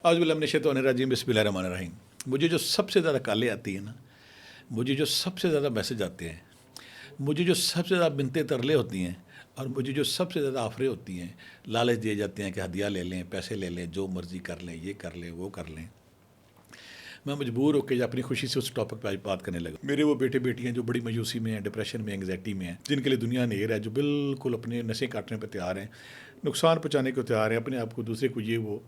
औज़ुबिल्लाहि बिस्मिल्लाहिर्रहमानिर्रहीम। मुझे जो सबसे ज़्यादा कॉलें आती हैं ना, मुझे जो सबसे ज़्यादा मैसेज आते हैं, मुझे जो सबसे ज़्यादा मिन्नतें तरले होती हैं और मुझे जो सबसे ज़्यादा ऑफ़रें होती हैं, लालच दिए जाते हैं कि हदिया ले लें, पैसे ले लें, जो मर्ज़ी कर लें, ये कर लें, वो कर लें। मैं मजबूर होकर अपनी खुशी से उस टॉपिक पर आज बात करने लगा। मेरे वो बेटे बेटियाँ जो बड़ी मायूसी में हैं, डिप्रेशन में, एंग्जाइटी में हैं, जिनके लिए दुनिया अनेर है, जो बिल्कुल अपने नशे काटने पर तैयार हैं, नुकसान पहुँचाने को तैयार हैं, अपने आप को दूसरे को ये वो।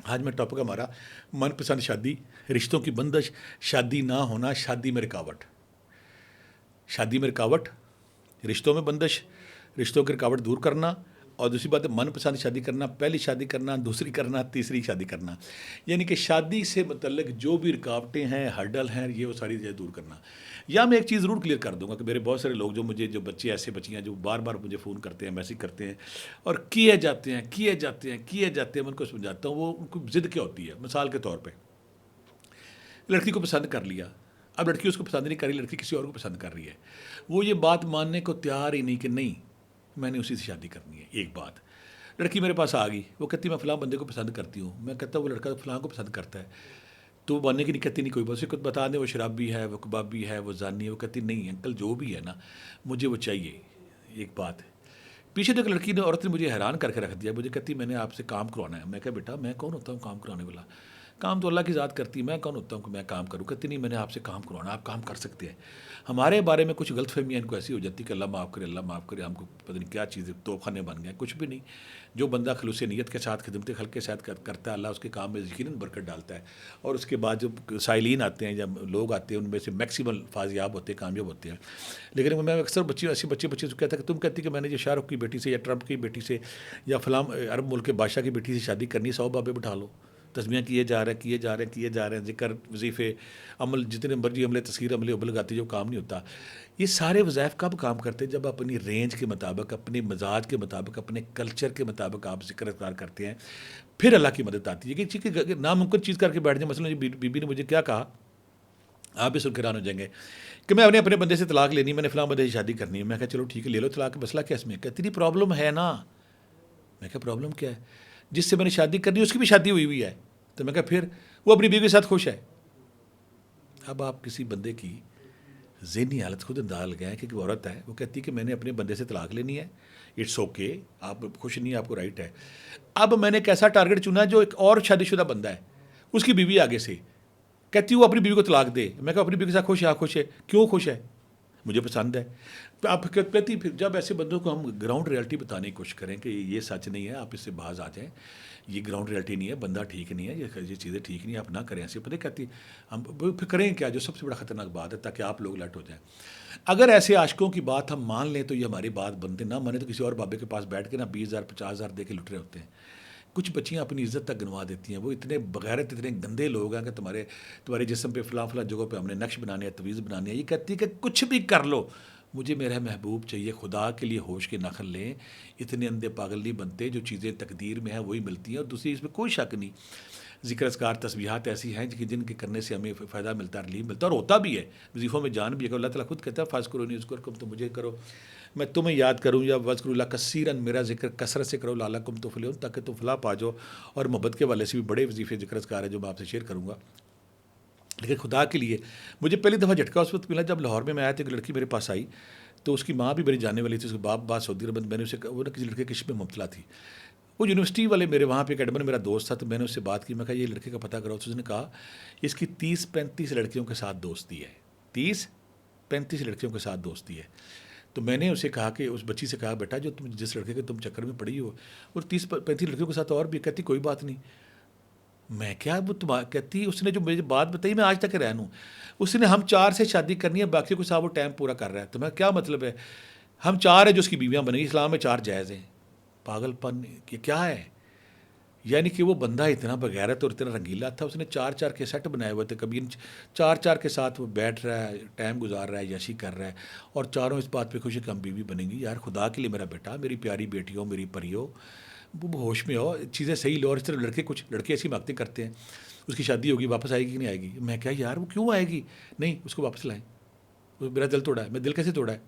आज मैं टॉपिक हमारा मनपसंद शादी, रिश्तों की बंदिश, शादी ना होना, शादी में रुकावट। शादी में रुकावट, रिश्तों में बंदिश, रिश्तों की रुकावट दूर करना, और दूसरी बात है मनपसंद शादी करना, पहली शादी करना, दूसरी करना, तीसरी शादी करना। यानी कि शादी से मतलब जो भी रुकावटें हैं, हर्डल हैं, ये वो सारी चीज़ें दूर करना। या मैं एक चीज़ ज़रूर क्लियर कर दूंगा कि मेरे बहुत सारे लोग जो बच्चे ऐसे बच्चियाँ जो बार बार मुझे फ़ोन करते हैं, मैसेज करते हैं और किए जाते हैं, मैं उनको समझाता हूँ वो उनको ज़िद क्या होती है। मिसाल के तौर पर लड़की को पसंद कर लिया, अब लड़की उसको पसंद नहीं कर रही, लड़की किसी और को पसंद कर रही है। वो ये बात मानने को तैयार ही नहीं कि नहीं मैंने उसी से शादी करनी है। एक बात, लड़की मेरे पास आ गई, वो कहती मैं फ़लाँ बंदे को पसंद करती हूँ। मैं कहता वो लड़का फ़लाँ को पसंद करता है, तो वो मानने की नहीं कहती नहीं कोई बात, उसे कुछ बता दें वो शराबी है, वो कबाबी है, वो जानी है। वो कहती नहीं अंकल जो भी है ना, मुझे वो चाहिए। एक बात है। पीछे तो एक लड़की ने, औरत ने मुझे हैरान करके रख दिया। मुझे कहती मैंने आपसे काम करवाना है। मैं कहा बेटा मैं कौन होता हूँ काम कराने वाला, काम तो अल्लाह की ज़ात करती है, मैं कौन होता हूँ कि मैं काम करूँ। कहती नहीं मैंने आपसे काम करवाना, आप काम कर सकते हैं। हमारे बारे में कुछ गलतफहमियाँ इनको ऐसी हो जाती कि अल्लाह माफ़ करे, अल्लाह माफ़ करे, हमको पता नहीं क्या चीज़ें तोखाने बन गए। कुछ भी नहीं, जो बंदा खलूस नीयत के साथ खिदमत खल्क़ के साथ करता है, अल्लाह उसके काम में यकीनन बरकत डालता है। और उसके बाद जब साइलीन आते हैं, जब लोग आते हैं, उनमें से मैक्सिमल फाजियाब होते हैं, कामयाब होते हैं। लेकिन मैं अक्सर ऐसे बच्चे से कहता कि तुम कहती कि मैंने जो शाहरुख की बेटी से या ट्रंप की बेटी से या फलां अरब मुल्क के बादशाह की बेटी से शादी करनी, 100 बाबे बिठा लो, तस्बीहां किए जा रहे हैं, ज़िक्र वजीफ़े अमल जितने मर्जी अमले तस्कीर अमले उबल गाती जो काम नहीं होता। ये सारे वज़ाइफ कब काम करते हैं? जब अपनी रेंज के मुताबिक, अपने मिजाज के मुताबिक, अपने कल्चर के मुताबिक आप ज़िक्र अज़कार करते हैं, फिर अल्लाह की मदद आती है। कि नामुमकिन चीज़ करके बैठ जाए। मसलन बीबी ने मुझे क्या कहा, आप भी सुन हैरान हो जाएंगे कि मैं अपने बंदे से तलाक लेनी, मैंने फ़लाँ बंदे से शादी करनी है। मैं कहा चलो ठीक है ले लो तलाक, मसला क्या इसमें? कहती नहीं प्रॉब्लम है ना। मैं कहा प्रॉब्लम क्या है? जिससे मैंने शादी करनी है उसकी भी शादी हुई है। तो मैं कहा फिर वो अपनी बीवी के साथ खुश है। अब आप किसी बंदे की ज़हनी हालत खुद अंदाज़ लगाएं कि वो औरत है, वो कहती है कि मैंने अपने बंदे से तलाक लेनी है, इट्स ओके, आप खुश नहीं है, आपको राइट है। अब मैंने एक ऐसा टारगेट चुना जो एक और शादीशुदा बंदा है, उसकी बीवी आगे से कहती वो अपनी बीवी को तलाक दे। मैं कहा अपनी बीवी के साथ खुश है? हाँ खुश है। क्यों खुश है? मुझे पसंद है। तो आप कहती फिर जब ऐसे बंदों को हम ग्राउंड रियलिटी बताने की कोशिश करें कि ये सच नहीं है, आप इससे बाहर आ जाएं, ये ग्राउंड रियलिटी नहीं है, बंदा ठीक नहीं है, ये चीज़ें ठीक नहीं है, आप ना करें ऐसे। पता कहती हम फिर करें क्या, जो सबसे बड़ा ख़तरनाक बात है, ताकि आप लोग अलर्ट हो जाएं। अगर ऐसे आशिकों की बात हम मान लें तो ये हमारी बात बनते, ना माने तो किसी और बाबे के पास बैठ के ना 20,000 50,000 दे के लुट रहे होते हैं। कुछ बच्चियाँ अपनी इज्जत तक गंवा देती हैं। वो इतने बगैरत, इतने गंदे लोग हैं कि तुम्हारे जिस्म पे फ़लाँ जगहों पे हमने नक्श बनाने हैं, तवीज़ बनानी है। ये कहती है कि कुछ भी कर लो, मुझे मेरा महबूब चाहिए। खुदा के लिए होश की नखल लें, इतने अंधे पागल नहीं बनते। जो चीज़ें तकदीर में हैं वही मिलती हैं। और दूसरी इसमें कोई शक नहीं, ज़िक्र अस्कार तस्बीहात ऐसी हैं कि जिनके करने से हमें फ़ायदा मिलता है, रिलीफ मिलता है, और होता भी है। वजीफ़ों में जान भी है। अल्लाह ताला खुद कहता है फ़ाज़कुरूनी अज़्कुरकुम, तो मुझे करो मैं तुम्हें याद करूँ, या वज़्कुरुल्लाह कसीरन, मेरा ज़िक्र कसरत से करो, लअल्लकुम तुफ़्लिहून, ताकि तुम फलाह पा जाओ। और मोहब्बत के वाले से भी बड़े वजीफ़े ज़िक्र अस्कार हैं जो मैं आपसे शेयर करूँगा। लेकिन खुदा के लिए मुझे पहली दफ़ा झटका उस वक्त मिला जब लाहौर में मैं आया था। एक लड़की मेरे पास आई, तो उसकी माँ भी मेरी जानने वाली थी, उसके बाप सऊदी अरब। मैंने उसे वो ना किसी लड़के के इश्क में मुब्तला थी। वो यूनिवर्सिटी वाले मेरे वहाँ पे एकेडमन मेरा दोस्त था, तो मैंने उससे बात की। मैं कहा ये लड़के का पता करो। तो उसने कहा इसकी 30-35 लड़कियों के साथ दोस्ती है, 30-35 लड़कियों के साथ दोस्ती है। तो मैंने उसे कहा कि उस बच्ची से कहा बेटा जो तुम जिस लड़के के तुम चक्कर में पड़ी हो, और 30-35 लड़कियों के साथ और भी। कहती कोई बात नहीं। मैं क्या, वो तुम कहती उसने जो मुझे बात बताई मैं आज तक हैरान हूँ। उसने हम 4 से शादी करनी है, बाकी को साहब वो टाइम पूरा कर रहा है। तो मैं क्या मतलब है, हम 4 है जो उसकी बीवियाँ बनेगी, इस्लाम में 4 जायज़ हैं। पागलपन ये क्या है? यानी कि वो बंदा इतना बगैरत और इतना रंगीला था, उसने 4-4 के सेट बनाए हुए थे। कभी इन 4-4 के साथ वो बैठ रहा है, टाइम गुजार रहा है, यशी कर रहा है, और चारों इस बात पे खुश है कि हम बीवी बनेंगी। यार खुदा के लिए मेरा बेटा, मेरी प्यारी बेटियों, मेरी परियों, वो होश में हो, चीज़ें सही लो। और इस तरह कुछ लड़के ऐसी बातें करते हैं, उसकी शादी होगी, वापस आएगी कि नहीं आएगी। मैं क्या यार वो क्यों आएगी? नहीं, उसको वापस लाएँ। वो मेरा दिल तोड़ा है। मैं दिल कैसे तोड़ा है?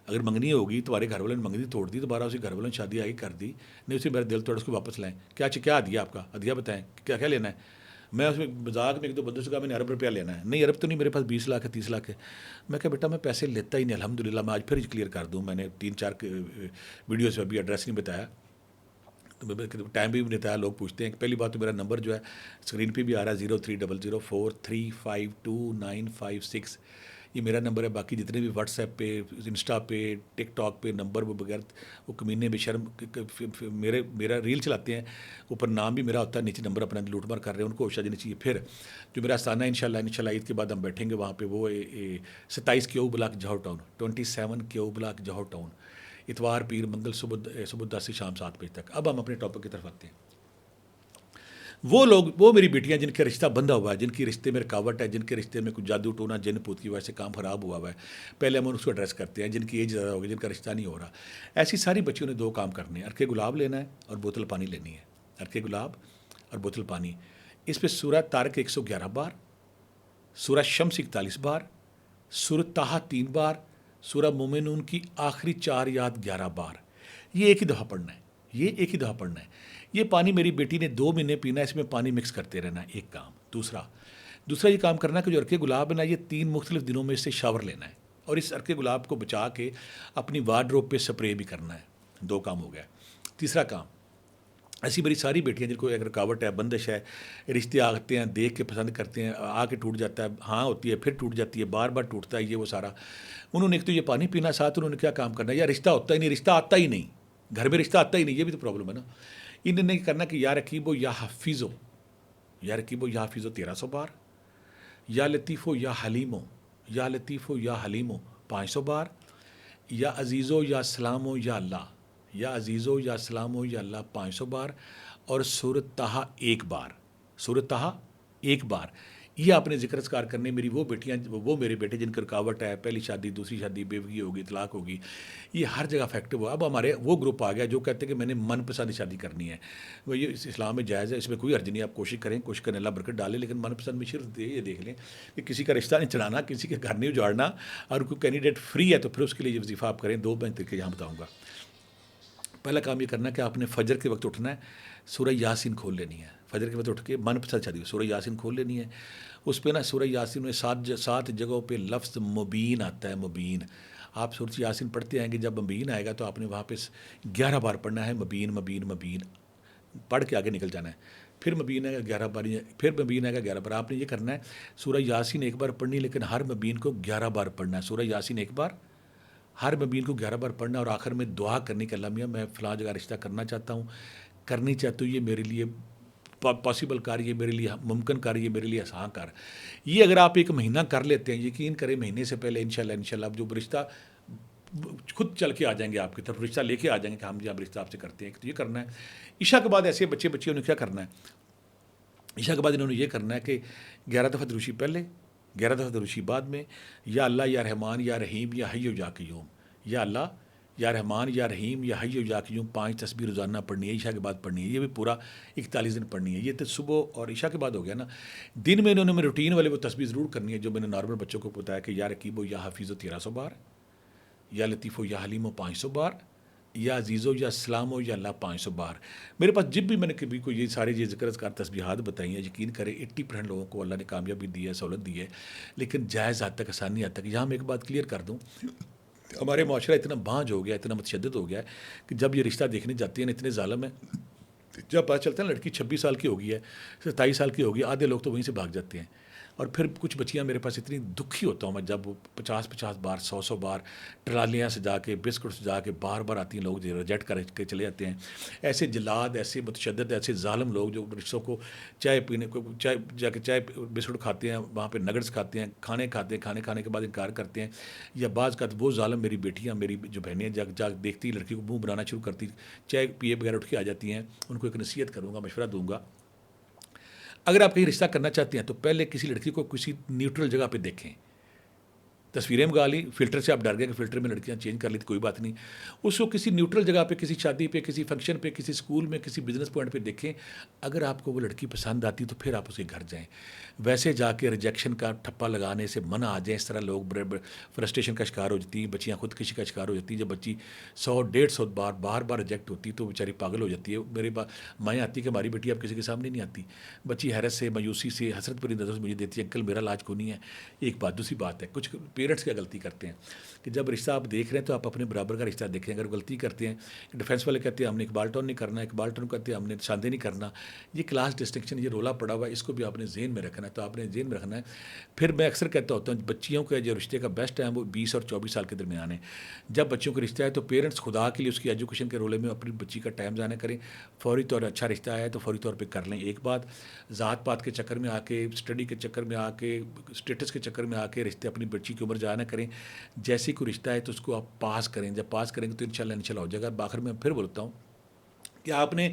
अगर मंगनी होगी, तुम्हारे घर वालों ने मंगनी तोड़ दी, दोबारा उसी घर वालों ने शादी आगे कर दी, नहीं उसे मेरा दिल तोड़, उसको वापस लाएं। क्या दिया आपका हदिया बताएं, क्या क्या लेना है। मैं उसमें मजाक में एक दो बंदों से कहा मैंने अरब रुपया लेना है, नहीं अरब तो नहीं, मेरे पास 20 लाख है 30 लाख है। मैं कहा बेटा मैं पैसे लेता ही नहीं, अल्हम्दुलिल्लाह। मैं आज फिर क्लियर कर दूँ, मैंने 3-4 वीडियो से अभी एड्रेस नहीं बताया, तो टाइम भी नहीं बताया। लोग पूछते हैं कि पहली बात तो मेरा नंबर जो है स्क्रीन पे भी आ रहा है 030043529556, ये मेरा नंबर है। बाकी जितने भी व्हाट्सएप पे, इंस्टा पे, टिकटॉक पे नंबर वो बगैर वो कमीने बेशर्म मेरा रील चलाते हैं, ऊपर नाम भी मेरा होता है, नीचे नंबर अपना लूटमार कर रहे हैं, उनको होशा देनी चाहिए। फिर जो मेरा आस्थाना है इंशाल्लाह ईद के बाद हम बैठेंगे वहाँ पे, वो 27 क्यू ब्लॉक जौहर टाउन, 27 क्यू ब्लॉक जौहर टाउन, इतवार पीर मंगल सुबह 10 से शाम 7 बजे तक। अब हम अपने टॉपिक की तरफ आते हैं। वो लोग, वो मेरी बेटियां जिनका रिश्ता बंधा हुआ है, जिनकी रिश्ते में रुकावट है, जिनके रिश्ते में कुछ जादू टोना जिन पूत की वजह से काम खराब हुआ है, पहले हम उसको एड्रेस करते हैं। जिनकी एज ज़्यादा होगी, जिनका रिश्ता नहीं हो रहा, ऐसी सारी बच्चियों ने 2 काम करने हैं, अर्के गुलाब लेना है और बोतल पानी लेनी है। अर्के गुलाब और बोतल पानी। इस पर सूरह तारक 111 बार, सूरह शम्स 41 बार, सूरह ताहा 3 बार, सूरह मोमिनून की आखिरी 4 याद 11 बार। ये एक ही दफ़ा पढ़ना है, ये एक ही दफ़ा पढ़ना है। ये पानी मेरी बेटी ने 2 महीने पीना है, इसमें पानी मिक्स करते रहना है, एक काम। दूसरा ये काम करना है कि जो अर्के गुलाब है ना, ये 3 मुख्तलिफ दिनों में इससे शावर लेना है और इस अर्के गुलाब को बचा के अपनी वार्डरोब पे स्प्रे भी करना है। 2 काम हो गया। तीसरा काम, ऐसी मेरी सारी बेटियां जिनको एक रुकावट है, बंदिश है, रिश्ते आते हैं, देख के पसंद करते हैं, आके टूट जाता है, हाँ होती है, फिर टूट जाती है, बार बार टूटता है, ये वो सारा। उन्होंने एक तो ये पानी पीना, साथ उन्होंने क्या काम करना है, या रिश्ता होता ही नहीं, रिश्ता आता ही नहीं, घर में रिश्ता आता ही नहीं, ये भी तो प्रॉब्लम है ना। इन्होंने करना कि या रकीबो या हफीज़ो, या रकीबो या हफीज़ो 1300 बार, या लतीफ़ो या हलीमो, या लतीफ़ो या हलीमो 500 बार, या अजीज़ो या सलामो या अल्लाह, या अजीज़ो या सलामो या अल्लाह 500 बार, और सूरत ताहा 1 बार, सूरत ताहा 1 बार। ये आपने जिक्र अस्कार करने। मेरी वो बेटियां, वो मेरे बेटे जिनकी रुकावट है, पहली शादी, दूसरी शादी, बेवगी होगी, तलाक होगी, ये हर जगह इफेक्टिव हुआ। अब हमारे वो ग्रुप आ गया जो कहते हैं कि मैंने मनपसंद शादी करनी है। वो ये इस्लाम में जायज़ है, इसमें कोई अर्ज नहीं। आप कोशिश करें, कोशिश करें, अल्लाह बरकत डाले, लेकिन मनपसंद में सिर्फ ये देख लें कि किसी का रिश्ता नहीं चढ़ाना, किसी के घर नहीं उजाड़ना, और कोई कैंडिडेट फ्री है तो फिर उसके लिए ये वजीफ़ा आप करें। 2 मैं तरीके यहाँ बताऊँगा। पहला काम ये करना कि आपने फजर के वक्त उठना है, सूरह यासीन खोल लेनी है। फजर के वक्त उठ के मनपसंद शादी सूरह यासीन खोल लेनी है। उस पर ना सूरह यासीन में 7 जगहों पे लफ्ज़ मुबीन आता है, मुबीन। आप सूरह यासीन पढ़ते आएंगे, जब मुबीन आएगा तो आपने वहाँ पे 11 बार पढ़ना है, मुबीन मुबीन मुबीन, पढ़ के आगे निकल जाना है। फिर मुबीन आएगा 11 बार, फिर मुबीन आएगा 11 बार। आपने ये करना है, सूरह यासीन 1 बार पढ़नी, लेकिन हर मुबीन को 11 बार पढ़ना है। सूरह यासीन 1 बार, हर मुबीन को 11 बार पढ़ना, और आखिर में दुआ करने के, अल्लाह मियां मैं फ़लाँ जगह रिश्ता करना चाहता हूँ, करनी चाहती हूँ, ये मेरे लिए पॉसिबल कार्य, ये मेरे लिए मुमकिन कार्य, ये मेरे लिए आसान कार्य। ये अगर आप 1 महीना कर लेते हैं, यकीन करें महीने से पहले इंशाल्लाह जो रिश्ता खुद चल के आ जाएंगे आपकी तरफ, रिश्ता लेके आ जाएंगे कि हम जब रिश्ता आपसे करते हैं। तो ये करना है। ईशा के बाद ऐसे बच्चियों ने क्या करना है, ईशा के बाद इन्होंने ये करना है कि 11 दफ़ा दरूशी पहले, 11 दफ़ा दरूशी बाद में, या अल्लाह या रहमान या रहीम या हय्यो या क़य्यूम, या अल्लाह या रहमान या रहीम या हय्यो या क़य्यूम 5 तस्बीह रोज़ाना पढ़नी है, ईशा के बाद पढ़नी है। ये भी पूरा 41 दिन पढ़नी है। ये तो सुबह और ईशा के बाद हो गया ना। दिन में इन्होंने रूटीन वाले वो तस्बीह ज़रूर करनी है जो मैंने नॉर्मल बच्चों को बताया कि या रकीबो या हफीज़ो 1300 बार, या लतीफ़ो या हलीमो 500 बार, या अजीज़ो या सलामो या अल्लाह 500 बार। मेरे पास जब भी मैंने कभी को ये सारे ये ज़िक्र अस्कार तस्बीहात बताई हैं, यकीन करें 80% लोगों को अल्लाह ने कामयाबी दी है, सहूलत दी है, लेकिन जायज़ हद तक, आसानी हद तक। यहाँ मैं एक बात क्लियर कर दूँ, हमारे माशरा इतना बांझ हो गया, इतना मुतशद्दिद हो गया है कि जब ये रिश्ता देखने जाती है ना, इतने ज़ालिम है, जब पता चलता है लड़की 26 साल की हो गई है, 27 साल की होगी, आधे लोग तो वहीं से भाग जाते हैं। और फिर कुछ बच्चियां मेरे पास इतनी दुखी होता हूँ मैं, जब वो 50-50 बार, 100-100 बार ट्रालियाँ सजा के, बिस्कुट सजा के बार बार आती हैं, लोग रिजेक्ट करके चले जाते हैं। ऐसे जलाद, ऐसे मुतशद्दिद, ऐसे ज़ालिम लोग जो रिश्तों को, चाय पीने को, चाय जाके चाय बिस्कुट खाते हैं, वहाँ पे नगट्स खाते हैं, खाने खाते हैं, खाने के बाद इनकार करते हैं। या बाज़ का वो ज़ालिम मेरी बेटियाँ, मेरी जो बहनें जाग देखती लड़की को मुँह बनाना शुरू करती, चाय पिए बगैर उठ के आ जाती हैं। उनको एक नसीहत करूँगा, मशवरा दूँगा, अगर आप कहीं रिश्ता करना चाहते हैं तो पहले किसी लड़की को किसी न्यूट्रल जगह पे देखें, तस्वीरें मंगा ली, फ़िल्टर से आप डर गए कि फ़िल्टर में लड़कियाँ चेंज कर ली, तो कोई बात नहीं। उसको किसी न्यूट्रल जगह पे, किसी शादी पे, किसी फंक्शन पे, किसी स्कूल में, किसी बिज़नेस पॉइंट पे देखें। अगर आपको वो लड़की पसंद आती तो फिर आप उसके घर जाएँ। वैसे जाके रिजेक्शन का ठप्पा लगाने से मना आ जाए, इस तरह लोग बड़े फ्रस्ट्रेशन का शिकार हो जाती हैं, बच्चियाँ खुदकुशी का शिकार हो जाती हैं। जब बच्ची 100 150 बार, बार-बार रिजेक्ट होती है तो बेचारी पागल हो जाती है। मेरे माएँ आती कि हमारी बेटी अब किसी के सामने नहीं आती। बच्ची हैरत से, मायूसी से, हसरत भरी नज़रों से मुझे देती है, अंकल मेरा इलाज क्यों नहीं है? एक बात। दूसरी बात है, कुछ पेरेंट्स क्या गलती करते हैं कि जब रिश्ता आप देख रहे हैं तो आप अपने बराबर का रिश्ता देखें। अगर गलती करते हैं, डिफेंस वाले कहते हैं हमने इकबाल टर्न नहीं करना, इकबाल टर्न कहते हैं हमने शादी नहीं करना। ये क्लास डिस्टिंक्शन, ये रोला पड़ा हुआ है, इसको भी आपने ज़हन में रखना है। तो आपने ज़हन में रखना है। फिर मैं अक्सर कहता होता हूँ, बच्चियों के जो रिश्ते का बेस्ट टाइम वो 20 और 24 साल के दरमियान है। जब बच्चों का रिश्ता है तो पेरेंट्स खुदा के लिए उसकी एजुकेशन के रोले में अपनी बच्ची का टाइम ज़ाया करें। फौरी तौर अच्छा रिश्ता है तो फौरी तौर पे कर लें। एक बात, ज़ात पात के चक्कर में आके, स्टडी के चक्कर में आके, स्टेटस के चक्कर में आके रिश्ते अपनी बच्ची की उम्र ज़ाया ना करें। जैसे ही कोई रिश्ता है तो उसको आप पास करें। जब पास करेंगे तो इंशाल्लाह हो जाएगा। आखिर में फिर बोलता हूँ कि आपने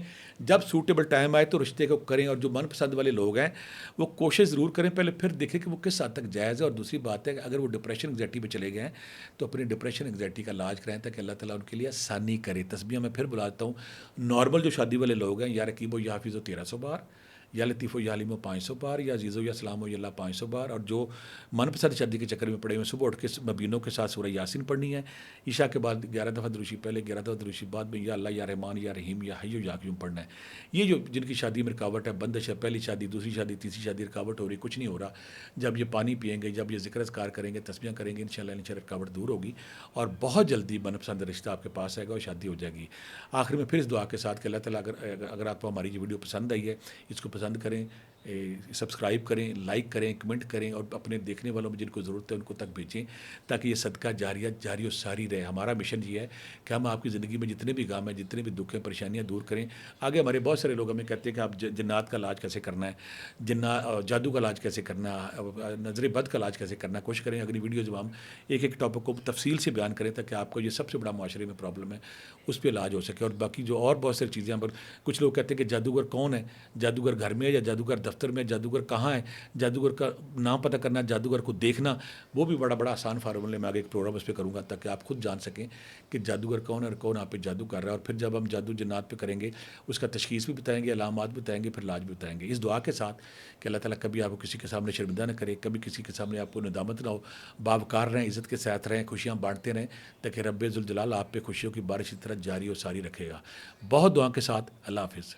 जब सूटेबल टाइम आए तो रिश्ते को करें, और जो मनपसंद वाले लोग हैं वो कोशिश ज़रूर करें, पहले फिर देखें कि वो किस हद तक जायज़ है। और दूसरी बात है कि अगर वो डिप्रेशन एंग्जायटी पे चले गए हैं तो अपनी डिप्रेशन एंग्जायटी का इलाज कराएं ताकि अल्लाह ताला उनके लिए आसानी करे। तस्बीह मैं फिर बुलाता हूँ, नॉर्मल जो शादी वाले लोग हैं, या रकीबो या हाफिज़ो 1300 बार, या लतीफ़ो या हलीमो 500 बार, या अज़ीज़ो या सलामो या अल्लाह 500 बार। और जो मनपसंद शादी के चक्कर में पड़े हुए, सुबह उठ के मबीनों के साथ सूरह यासीन पढ़नी है। ईशा के बाद 11 दफ़ा दुरूशी पहले, 11 दफ़ा दुरूशी बाद में, या अल्लाह या रहमान या रहीम या हय्यु या क़य्यूम पढ़ना है। ये जो जिनकी शादी में रुकावट है, बंदिश है, पहली शादी, दूसरी शादी, तीसरी शादी, रुकावट हो रही, कुछ नहीं हो रहा, जब ये पानी पिएंगे, जब ये ज़िक्र अज़कार करेंगे, तस्बीहां करेंगे, इंशाल्लाह रुकावट दूर होगी और बहुत जल्दी मनपसंद रिश्ता आपके पास आएगा और शादी हो जाएगी। आखिर में फिर इस दुआ के साथ कि अल्लाह ताला अगर आपको हमारी ये वीडियो पसंद आई है, इसको पसंद करें, सब्सक्राइब करें, लाइक करें, कमेंट करें, और अपने देखने वालों में जिनको ज़रूरत है उनको तक भेजें, ताकि ये सदका जारिया जारी और सारी रहे। हमारा मिशन ये है कि हम आपकी ज़िंदगी में जितने भी गम हैं, जितने भी दुख हैं, परेशानियाँ दूर करें। आगे हमारे बहुत सारे लोग हमें कहते हैं कि आप जन्नात का इलाज कैसे करना है, जादू का इलाज कैसे करना है, नज़र बद का इलाज कैसे करना है। कोशिश करें अगली वीडियो जब हम एक एक टॉपिक को तफसील से बयान करें ताकि आपको ये सबसे बड़ा माशरे में प्रॉब्लम है उस पर इलाज हो सके। और बाकी जो और बहुत सारी चीज़ें, पर कुछ लोग कहते हैं कि जादूगर कौन है, जादूगर घर में है या जादूगर दफ्तर में, जादूगर कहाँ है, जादूगर का नाम पता करना, जादूगर को देखना, वो भी बड़ा आसान फार्मूले में आगे एक प्रोग्राम उस पर करूँगा ताकि आप खुद जान सकें कि जादूगर कौन है और कौन आप पे जादू कर रहा है। और फिर जब हम जादू जन्नात पे करेंगे उसका तशखीस भी बताएंगे, अलामात भी बताएंगे, फिर इलाज भी बताएंगे, इस दुआ के साथ कि अल्लाह ताला कभी आपको किसी के सामने शर्मिंदा न करे, कभी किसी के सामने आपको नदामत ना हो, बावकार रहें, इज़्ज़त के साथ रहें, खुशियाँ बांटते रहें, ताकि रब्बे ज़ुल जलाल आप पे खुशियों की बारिश की तरह जारी और सारी रखेगा। बहुत दुआ के साथ अल्लाह हाफ़िज़।